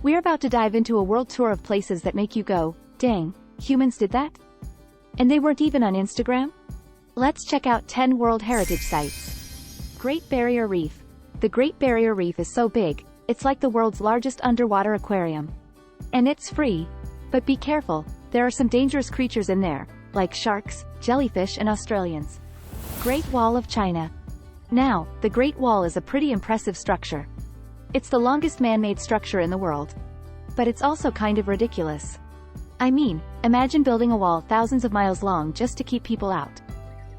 We're about to dive into a world tour of places that make you go, dang, humans did that? And they weren't even on Instagram? Let's check out 10 World Heritage Sites. Great Barrier Reef. The Great Barrier Reef is so big, it's like the world's largest underwater aquarium. And it's free. But be careful, there are some dangerous creatures in there, like sharks, jellyfish and Australians. Great Wall of China. Now, the Great Wall is a pretty impressive structure. It's the longest man-made structure in the world. But it's also kind of ridiculous. I mean, imagine building a wall thousands of miles long just to keep people out.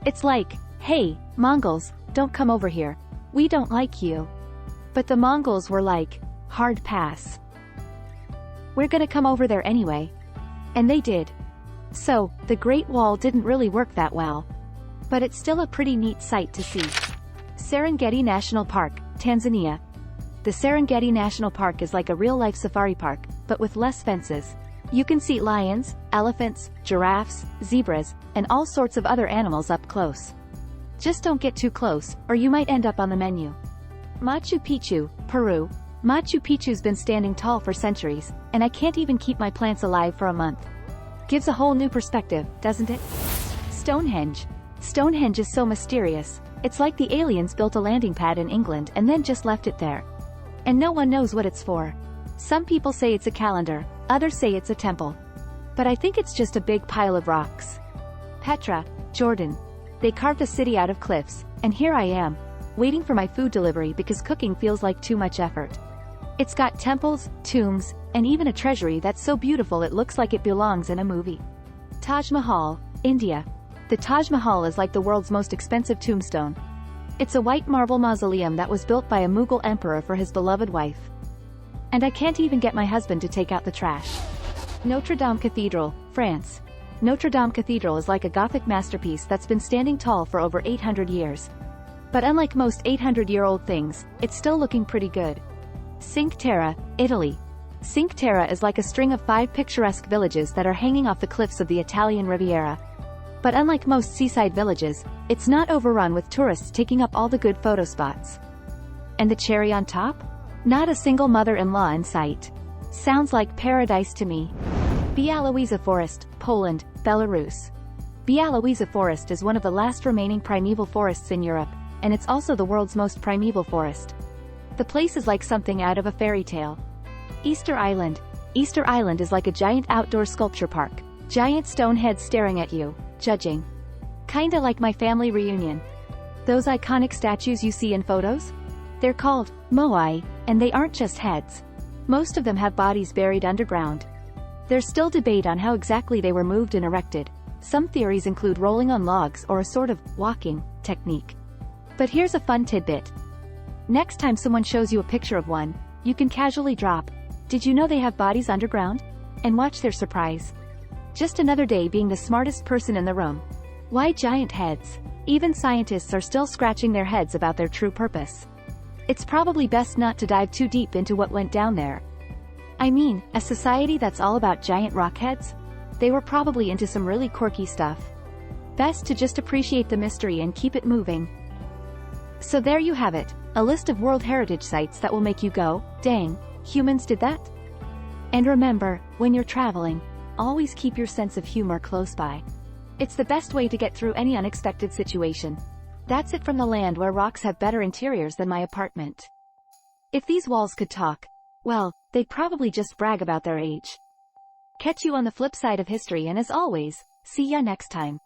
It's like, hey, Mongols, don't come over here. We don't like you. But the Mongols were like, hard pass. We're gonna come over there anyway. And they did. So, the Great Wall didn't really work that well. But it's still a pretty neat sight to see. Serengeti National Park, Tanzania. The Serengeti National Park is like a real-life safari park, but with less fences. You can see lions, elephants, giraffes, zebras, and all sorts of other animals up close. Just don't get too close, or you might end up on the menu. Machu Picchu, Peru. Machu Picchu's been standing tall for centuries, and I can't even keep my plants alive for a month. Gives a whole new perspective, doesn't it? Stonehenge. Stonehenge is so mysterious. It's like the aliens built a landing pad in England and then just left it there. And no one knows what it's for. Some people say it's a calendar, others say it's a temple. But I think it's just a big pile of rocks. Petra, Jordan. They carved a city out of cliffs, and here I am, waiting for my food delivery because cooking feels like too much effort. It's got temples, tombs, and even a treasury that's so beautiful it looks like it belongs in a movie. Taj Mahal, India. The Taj Mahal is like the world's most expensive tombstone. It's a white marble mausoleum that was built by a Mughal emperor for his beloved wife. And I can't even get my husband to take out the trash. Notre Dame Cathedral, France. Notre Dame Cathedral is like a Gothic masterpiece that's been standing tall for over 800 years. But unlike most 800-year-old things, it's still looking pretty good. Cinque Terre, Italy. Cinque Terre is like a string of 5 picturesque villages that are hanging off the cliffs of the Italian Riviera. But unlike most seaside villages, it's not overrun with tourists taking up all the good photo spots. And the cherry on top? Not a single mother-in-law in sight. Sounds like paradise to me. Białowieża Forest, Poland, Belarus. Białowieża Forest is one of the last remaining primeval forests in Europe, and it's also the world's most primeval forest. The place is like something out of a fairy tale. Easter Island. Easter Island is like a giant outdoor sculpture park. Giant stone heads staring at you, judging. Kinda like my family reunion. Those iconic statues you see in photos? They're called moai, and they aren't just heads. Most of them have bodies buried underground. There's still debate on how exactly they were moved and erected. Some theories include rolling on logs or a sort of walking technique. But here's a fun tidbit. Next time someone shows you a picture of one, you can casually drop, "Did you know they have bodies underground?" and watch their surprise. Just another day being the smartest person in the room. Why giant heads? Even scientists are still scratching their heads about their true purpose. It's probably best not to dive too deep into what went down there. I mean, a society that's all about giant rock heads? They were probably into some really quirky stuff. Best to just appreciate the mystery and keep it moving. So there you have it, a list of World Heritage Sites that will make you go, dang, humans did that? And remember, when you're traveling, always keep your sense of humor close by. It's the best way to get through any unexpected situation. That's it from the land where rocks have better interiors than my apartment. If these walls could talk, well, they'd probably just brag about their age. Catch you on the flip side of history, and as always, see ya next time.